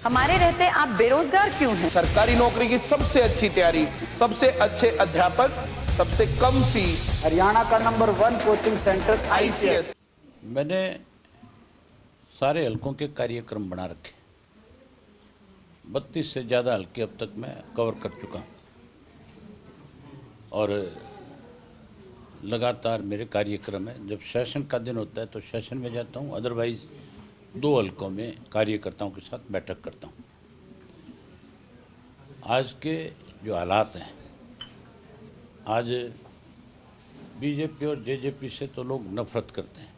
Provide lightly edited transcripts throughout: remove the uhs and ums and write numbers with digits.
हमारे रहते आप बेरोजगार क्यों हैं? सरकारी नौकरी की सबसे अच्छी तैयारी, सबसे अच्छे अध्यापक, सबसे कम फीस, हरियाणा का नंबर 1 कोचिंग सेंटर ICS। मैंने सारे हलकों के कार्यक्रम बना रखे। 32 से ज़्यादा हलके अब तक मैं कवर कर चुका हूँ और लगातार मेरे कार्यक्रम है। जब सेशन का दिन होता है तो सेशन में जाता हूँ, अदरवाइज़ 2 हलकों में कार्यकर्ताओं के साथ बैठक करता हूँ। आज के जो हालात हैं, आज बीजेपी और जेजेपी से तो लोग नफरत करते हैं।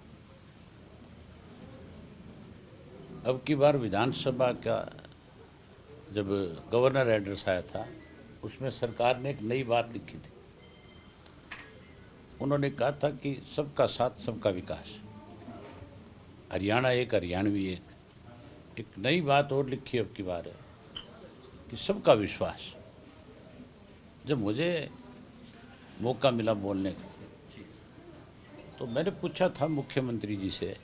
अब की बार विधानसभा का जब गवर्नर एड्रेस आया था, उसमें सरकार ने एक नई बात लिखी थी। उन्होंने कहा था कि सबका साथ सबका विकास, हरियाणा एक हरियाणवी एक नई बात और लिखी अब की बार है कि सबका विश्वास। जब मुझे मौका मिला बोलने का तो मैंने पूछा था मुख्यमंत्री जी से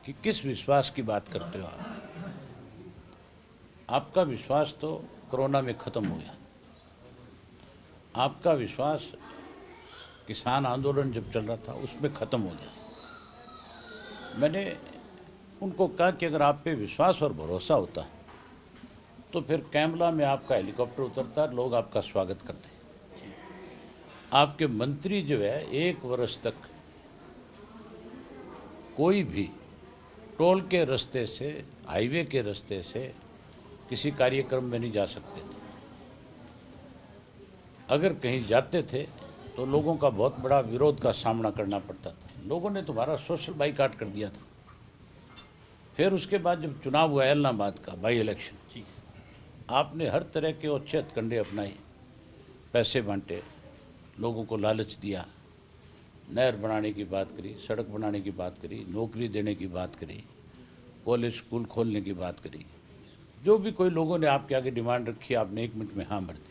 कि किस विश्वास की बात करते हो आप? आपका विश्वास तो कोरोना में ख़त्म हो गया, आपका विश्वास किसान आंदोलन जब चल रहा था उसमें ख़त्म हो गया। मैंने उनको कहा कि अगर आप पे विश्वास और भरोसा होता तो फिर कैमला में आपका हेलीकॉप्टर उतरता, लोग आपका स्वागत करते। आपके मंत्री जो है 1 वर्ष तक कोई भी टोल के रास्ते से, हाईवे के रास्ते से किसी कार्यक्रम में नहीं जा सकते थे। अगर कहीं जाते थे तो लोगों का बहुत बड़ा विरोध का सामना करना पड़ता था। लोगों ने तुम्हारा सोशल बाइकाट कर दिया था। फिर उसके बाद जब चुनाव हुआ इलाहाबाद का बाई इलेक्शन, आपने हर तरह के अच्छे हथकंडे अपनाए, पैसे बांटे, लोगों को लालच दिया, नहर बनाने की बात करी, सड़क बनाने की बात करी, नौकरी देने की बात करी, कॉलेज स्कूल खोलने की बात करी। जो भी कोई लोगों ने आपके आगे डिमांड रखी, आपने 1 मिनट में हाँ भर दी।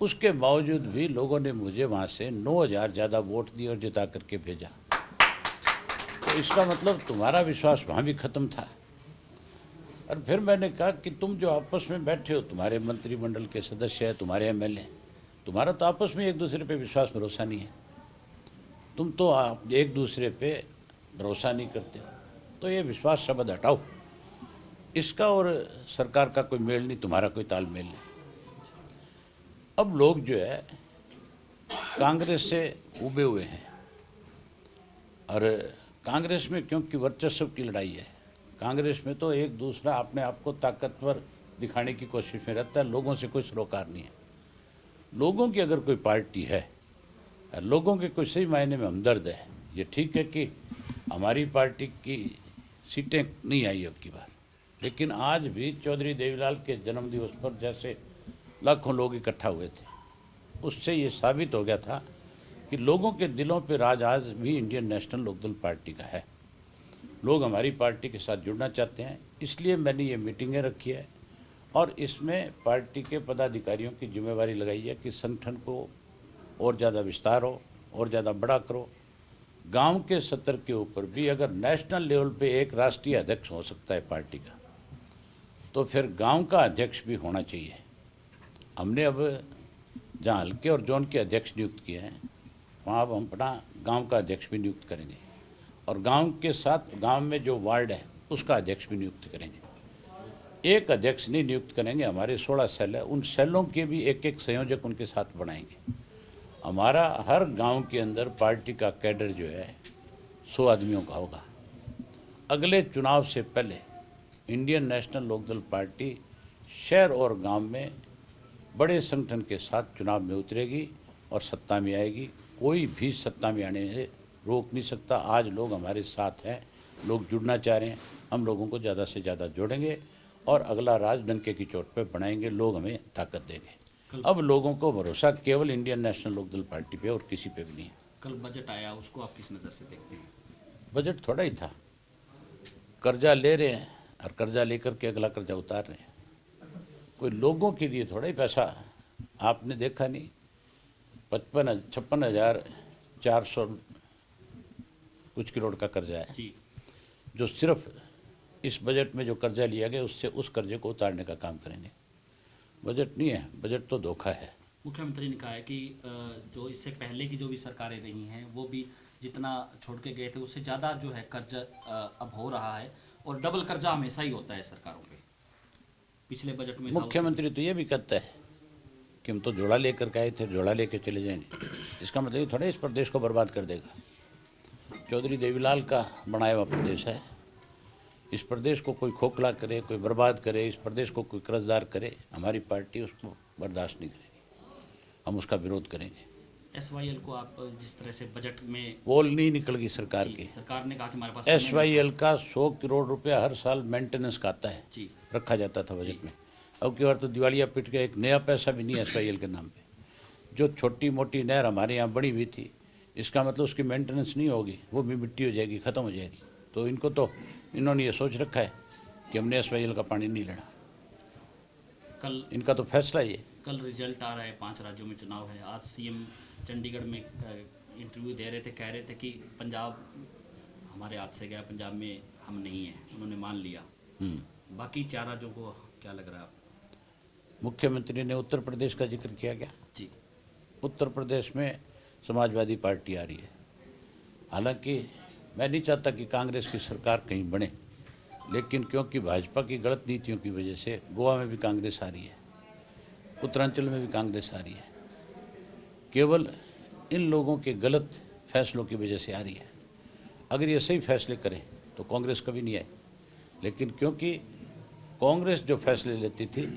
उसके बावजूद भी लोगों ने मुझे वहाँ से 9,000 ज़्यादा वोट दिए और जिता करके भेजा। तो इसका मतलब तुम्हारा विश्वास वहाँ भी ख़त्म था। और फिर मैंने कहा कि तुम जो आपस में बैठे हो, तुम्हारे मंत्रिमंडल के सदस्य हैं, तुम्हारे MLA, तुम्हारा तो आपस में एक दूसरे पे विश्वास भरोसा नहीं है। तुम तो आप एक दूसरे पे भरोसा नहीं करते हो। तो ये विश्वास शब्द हटाओ। इसका और सरकार का कोई मेल नहीं, तुम्हारा कोई तालमेल नहीं। अब लोग जो है कांग्रेस से उबे हुए हैं और कांग्रेस में क्योंकि वर्चस्व की लड़ाई है, कांग्रेस में तो एक दूसरा अपने आप को ताकतवर दिखाने की कोशिश में रहता है। लोगों से कोई सरोकार नहीं है। लोगों की अगर कोई पार्टी है, लोगों के कोई सही मायने में हमदर्द है। ये ठीक है कि हमारी पार्टी की सीटें नहीं आई अब की बार, लेकिन आज भी चौधरी देवीलाल के जन्मदिवस पर जैसे लाखों लोग इकट्ठा हुए थे, उससे ये साबित हो गया था कि लोगों के दिलों पे राज आज भी इंडियन नेशनल लोकदल पार्टी का है। लोग हमारी पार्टी के साथ जुड़ना चाहते हैं, इसलिए मैंने ये मीटिंगें रखी है और इसमें पार्टी के पदाधिकारियों की जिम्मेवारी लगाई है कि संगठन को और ज़्यादा विस्तार हो और ज़्यादा बड़ा करो। गांव के स्तर के ऊपर भी अगर नेशनल लेवल पे एक राष्ट्रीय अध्यक्ष हो सकता है पार्टी का, तो फिर गांव का अध्यक्ष भी होना चाहिए। हमने अब जहाँ हल्के और जोन के अध्यक्ष नियुक्त किए हैं, वहाँ अब हम अपना गांव का अध्यक्ष भी नियुक्त करेंगे और गांव के साथ गांव में जो वार्ड है उसका अध्यक्ष भी नियुक्त करेंगे। एक अध्यक्ष नहीं नियुक्त करेंगे, हमारे 16 सेल है, उन सेलों के भी एक संयोजक उनके साथ बनाएंगे। हमारा हर गांव के अंदर पार्टी का कैडर जो है 100 आदमियों का होगा। अगले चुनाव से पहले इंडियन नेशनल लोकदल पार्टी शहर और गांव में बड़े संगठन के साथ चुनाव में उतरेगी और सत्ता में आएगी। कोई भी सत्ता में आने से रोक नहीं सकता। आज लोग हमारे साथ हैं, लोग जुड़ना चाह रहे हैं, हम लोगों को ज़्यादा से ज़्यादा जोड़ेंगे और अगला राज डंके की चोट पर बनाएंगे। लोग हमें ताकत देंगे। अब लोगों को भरोसा केवल इंडियन नेशनल लोकदल पार्टी पे और किसी पे भी नहीं है। कल बजट आया, उसको आप किस नज़र से देखते हैं? बजट थोड़ा ही था, कर्जा ले रहे हैं और कर्जा लेकर के अगला कर्जा उतार रहे हैं। कोई लोगों के लिए थोड़ा ही पैसा आपने देखा नहीं। 56,400 कुछ करोड़ का कर्जा है, जो सिर्फ इस बजट में जो कर्जा लिया गया उससे उस कर्जे को उतारने का काम करेंगे। बजट नहीं है, बजट तो धोखा है। मुख्यमंत्री ने कहा है कि जो इससे पहले की जो भी सरकारें रही हैं वो भी जितना छोड़ के गए थे उससे ज़्यादा जो है कर्जा अब हो रहा है और डबल कर्जा हमेशा ही होता है सरकारों पे। पिछले बजट में मुख्यमंत्री तो ये भी कहता है कि हम तो जोड़ा लेकर के आए थे, जोड़ा लेकर चले जाएंगे। इसका मतलब ये थोड़ा इस प्रदेश को बर्बाद कर देगा। चौधरी देवीलाल का बनाया हुआ प्रदेश है। इस प्रदेश को कोई खोखला करे, कोई बर्बाद करे, इस प्रदेश को कोई कर्जदार करे, हमारी पार्टी उसको बर्दाश्त नहीं करेगी। हम उसका विरोध करेंगे। SYL को आप जिस तरह से बजट में बोल नहीं निकल गई सरकार की। सरकार ने कहा कि हमारे पास SYL का 100 करोड़ रुपया हर साल मेंटेनेंस का आता है, जी रखा जाता था बजट में। अब की बार तो दिवालिया पिट के एक नया पैसा भी नहीं है SYL के नाम पे। जो छोटी मोटी नहर हमारे यहाँ बड़ी हुई थी, इसका मतलब उसकी मेंटेनेंस नहीं होगी, वो भी मिट्टी हो जाएगी, ख़त्म हो जाएगी। तो इनको तो इन्होंने ये सोच रखा है कि हमने SYL का पानी नहीं लेना। कल इनका तो फैसला ही है। कल रिजल्ट आ रहा है, 5 राज्यों में चुनाव है। आज CM चंडीगढ़ में इंटरव्यू दे रहे थे, कह रहे थे कि पंजाब हमारे हाथ से गया, पंजाब में हम नहीं हैं, उन्होंने मान लिया। बाकी 4 राज्यों को क्या लग रहा है आपको? मुख्यमंत्री ने उत्तर प्रदेश का जिक्र किया गया। जी उत्तर प्रदेश में समाजवादी पार्टी आ रही है। हालांकि मैं नहीं चाहता कि कांग्रेस की सरकार कहीं बने, लेकिन क्योंकि भाजपा की गलत नीतियों की वजह से गोवा में भी कांग्रेस आ रही है, उत्तरांचल में भी कांग्रेस आ रही है। केवल इन लोगों के गलत फैसलों की वजह से आ रही है। अगर ये सही फैसले करें तो कांग्रेस कभी नहीं आए, लेकिन क्योंकि कांग्रेस जो फैसले लेती थी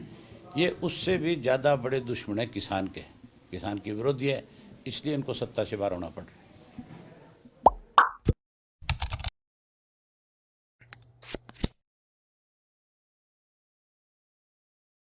ये उससे भी ज़्यादा बड़े दुश्मन है किसान के, किसान के विरोधी है, इसलिए इनको सत्ता से बाहर होना पड़ रहा है।